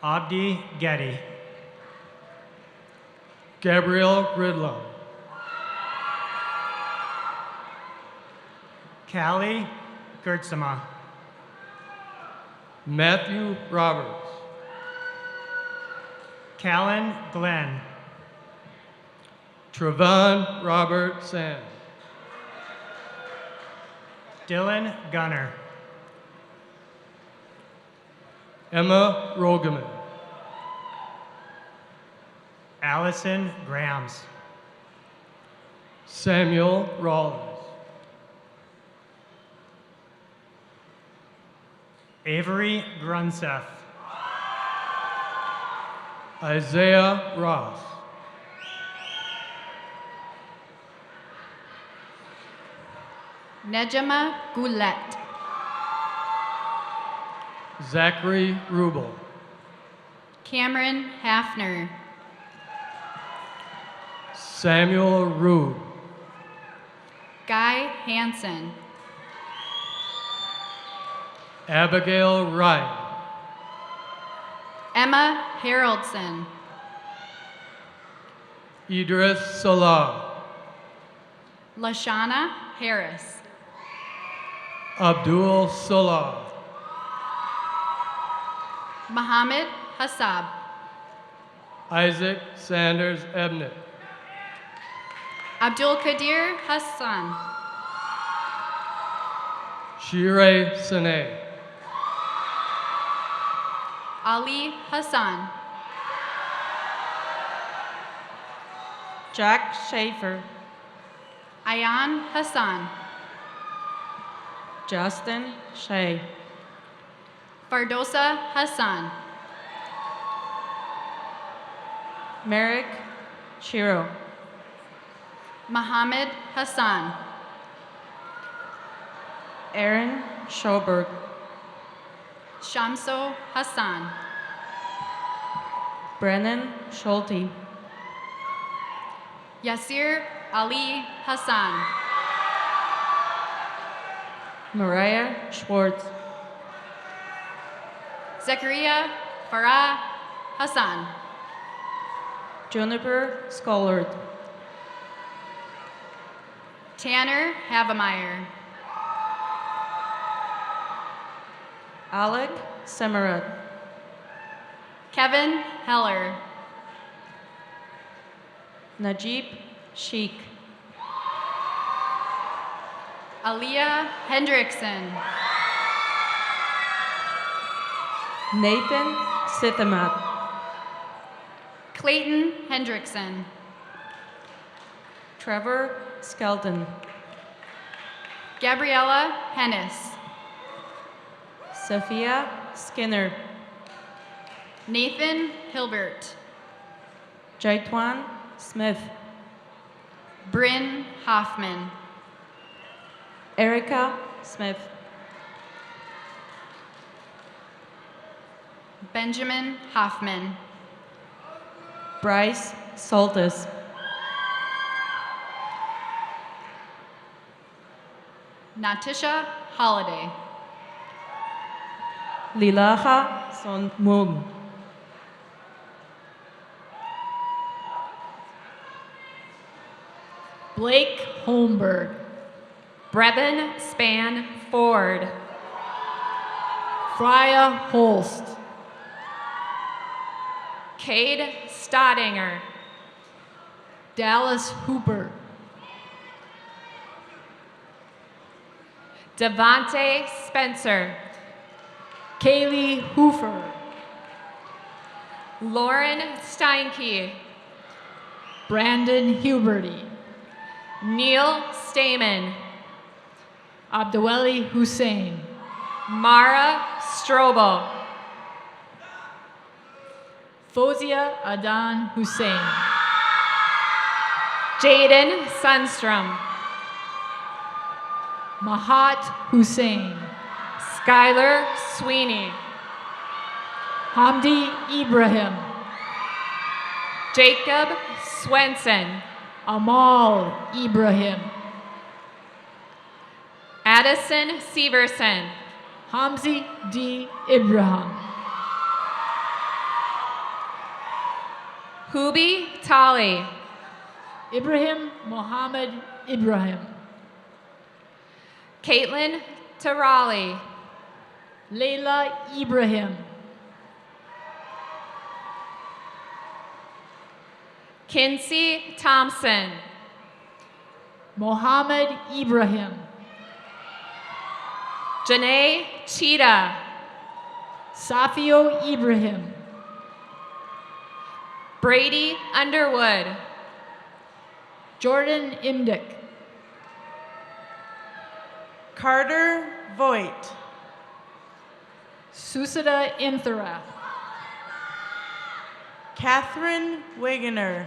S13: Abdi Getty.
S14: Gabrielle Ridlow.
S13: Callie Gertzema.
S14: Matthew Roberts.
S13: Callan Glenn.
S14: Trevon Robert Sand.
S13: Dylan Gunner.
S14: Emma Rogeman.
S13: Allison Grams.
S14: Samuel Rollins.
S13: Avery Grunseth.
S14: Isaiah Ross.
S15: Nejama Goulet.
S14: Zachary Rubel.
S15: Cameron Hafner.
S14: Samuel Rube.
S15: Guy Hansen.
S14: Abigail Wright.
S15: Emma Haroldson.
S14: Idris Salah.
S15: Lashana Harris.
S14: Abdul Salah.
S15: Muhammad Hassab.
S14: Isaac Sanders Ebnit.
S15: Abdul Qadir Hassan.
S14: Shireh Sane.
S15: Ali Hassan.
S11: Jack Schaefer.
S15: Ayan Hassan.
S11: Justin Shea.
S15: Fardosa Hassan.
S11: Merrick Chiro.
S15: Muhammad Hassan.
S11: Aaron Schoberg.
S15: Shamso Hassan.
S11: Brennan Schulte.
S15: Yasir Ali Hassan.
S11: Mariah Schwartz.
S15: Zachariah Farah Hassan.
S11: Juniper Scollard.
S15: Tanner Havemeyer.
S11: Alec Semarat.
S15: Kevin Heller.
S11: Najib Sheikh.
S15: Aliyah Hendrickson.
S11: Nathan Sithamat.
S15: Clayton Hendrickson.
S11: Trevor Skelton.
S15: Gabriella Hennis.
S11: Sophia Skinner.
S15: Nathan Hilbert.
S11: Jaitwan Smith.
S15: Bryn Hoffman.
S11: Erica Smith.
S15: Benjamin Hoffman.
S11: Bryce Soltis.
S15: Natisha Holiday.
S11: Lilaha Sonmug.
S8: Blake Holmberg.
S9: Brevin Span Ford.
S8: Freya Holst.
S9: Cade Stodinger.
S8: Dallas Hooper.
S9: Devontae Spencer.
S8: Kaylee Hoofer.
S9: Lauren Steinke.
S8: Brandon Huberty.
S9: Neil Stamen.
S8: Abdweli Hussein.
S9: Mara Strobel.
S8: Fozia Adan Hussein.
S9: Jaden Sunstrom.
S8: Mahat Hussein.
S9: Skylar Sweeney.
S8: Hamdi Ibrahim.
S9: Jacob Swenson.
S8: Amal Ibrahim.
S9: Addison Severson.
S8: Hamzi D. Ibrahim.
S9: Hubi Tali.
S8: Ibrahim Mohammed Ibrahim.
S9: Caitlin Tarali.
S8: Leila Ibrahim.
S9: Kinsey Thompson.
S8: Mohammed Ibrahim.
S9: Janae Cheetah.
S8: Safio Ibrahim.
S9: Brady Underwood.
S8: Jordan Imdick.
S11: Carter Voigt.
S8: Susada Inthara.
S11: Catherine Wigener.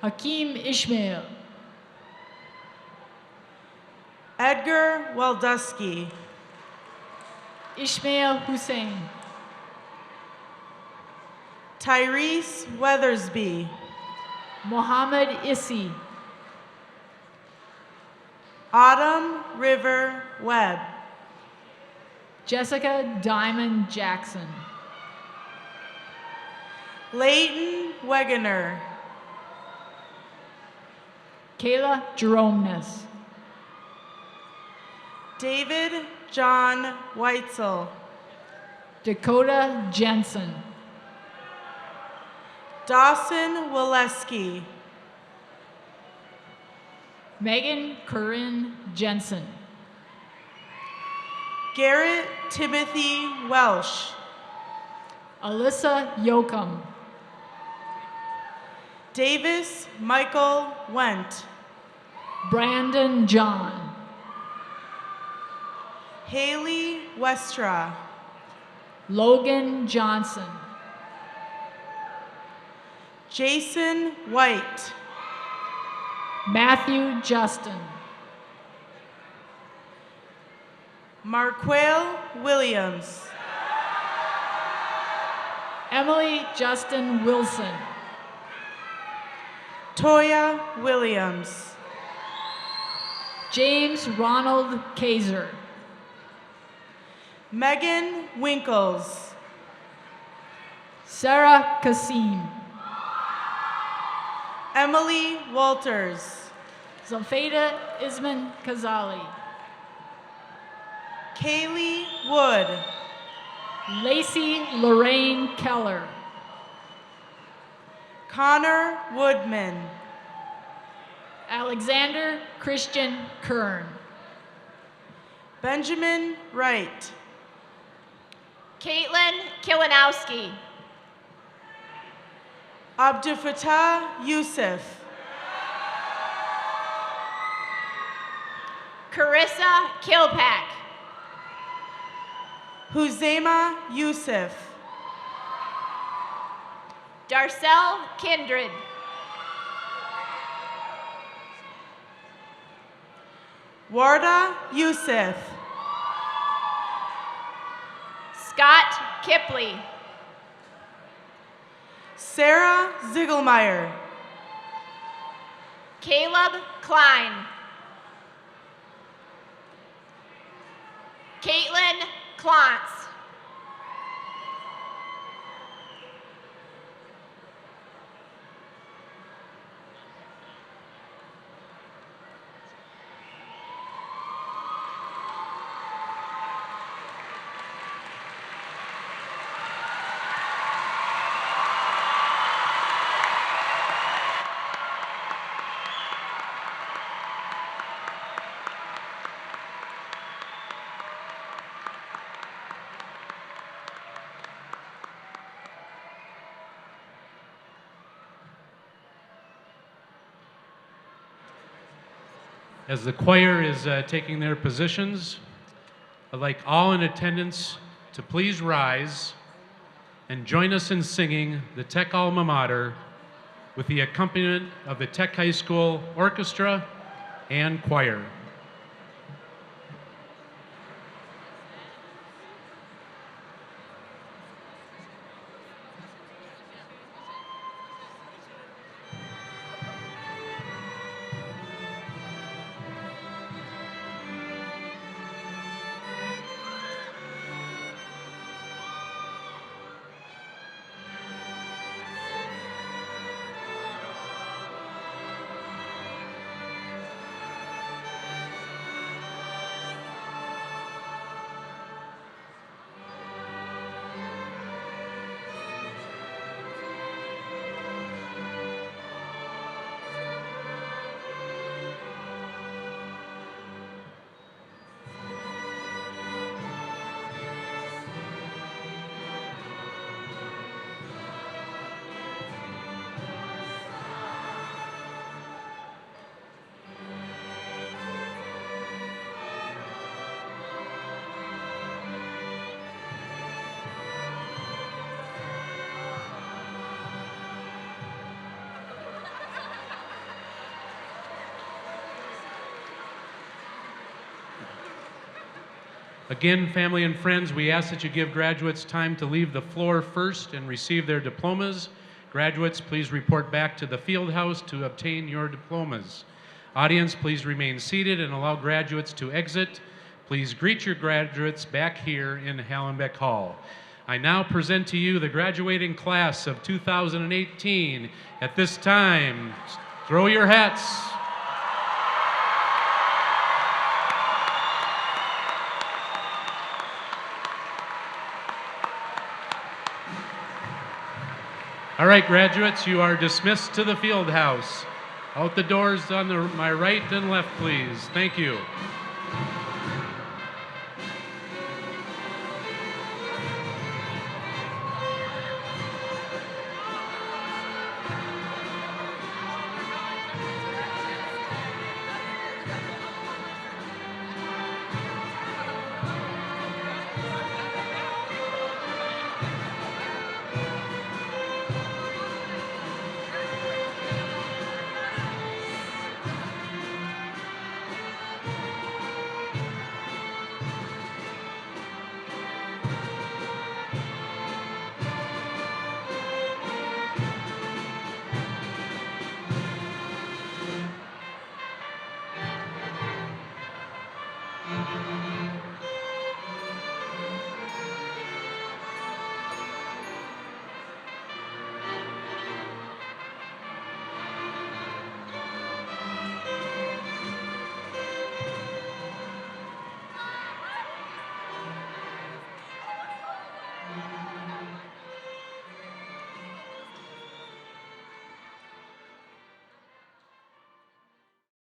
S8: Hakeem Ishmael.
S11: Edgar Waldusky.
S8: Ishmael Hussein.
S11: Tyrese Weathersby.
S8: Mohammed Issi.
S11: Autumn River Webb.
S8: Jessica Diamond Jackson.
S11: Leighton Wegener.
S8: Kayla Jeromeness.
S11: David John Weitzel.
S8: Dakota Jensen.
S11: Dawson Waleski.
S8: Megan Corinne Jensen.
S11: Garrett Timothy Welsh.
S8: Alyssa Yoakum.
S11: Davis Michael Went.
S8: Brandon John.
S11: Haley Westra.
S8: Logan Johnson.
S11: Jason White.
S8: Matthew Justin.
S11: Marquale Williams.
S8: Emily Justin Wilson.
S11: Toya Williams.
S8: James Ronald Kaiser.
S11: Megan Winkles.
S8: Sarah Kasim.
S11: Emily Walters.
S8: Zafeda Isman Kazali.
S11: Kaylee Wood.
S8: Lacey Lorraine Keller.
S11: Connor Woodman.
S8: Alexander Christian Kern.
S11: Benjamin Wright.
S9: Caitlin Kilinowski.
S11: Abdulfatah Yusuf.
S9: Carissa Kilpack.
S11: Huzaima Yusuf.
S9: Darcel Kindred.
S11: Warda Yusuf.
S9: Scott Kipley.
S11: Sarah Ziegelmeyer.
S9: Caleb Klein. Caitlin Klontz.
S3: As the choir is taking their positions, I'd like all in attendance to please rise and join us in singing the Tech Alma Mater with the accompaniment of the Tech High School Orchestra and Choir. Again, family and friends, we ask that you give graduates time to leave the floor first and receive their diplomas. Graduates, please report back to the field house to obtain your diplomas. Audience, please remain seated and allow graduates to exit. Please greet your graduates back here in Halenbeck Hall. I now present to you the graduating class of 2018. At this time, throw your hats. All right, graduates, you are dismissed to the field house. Out the doors on my right and left, please. Thank you.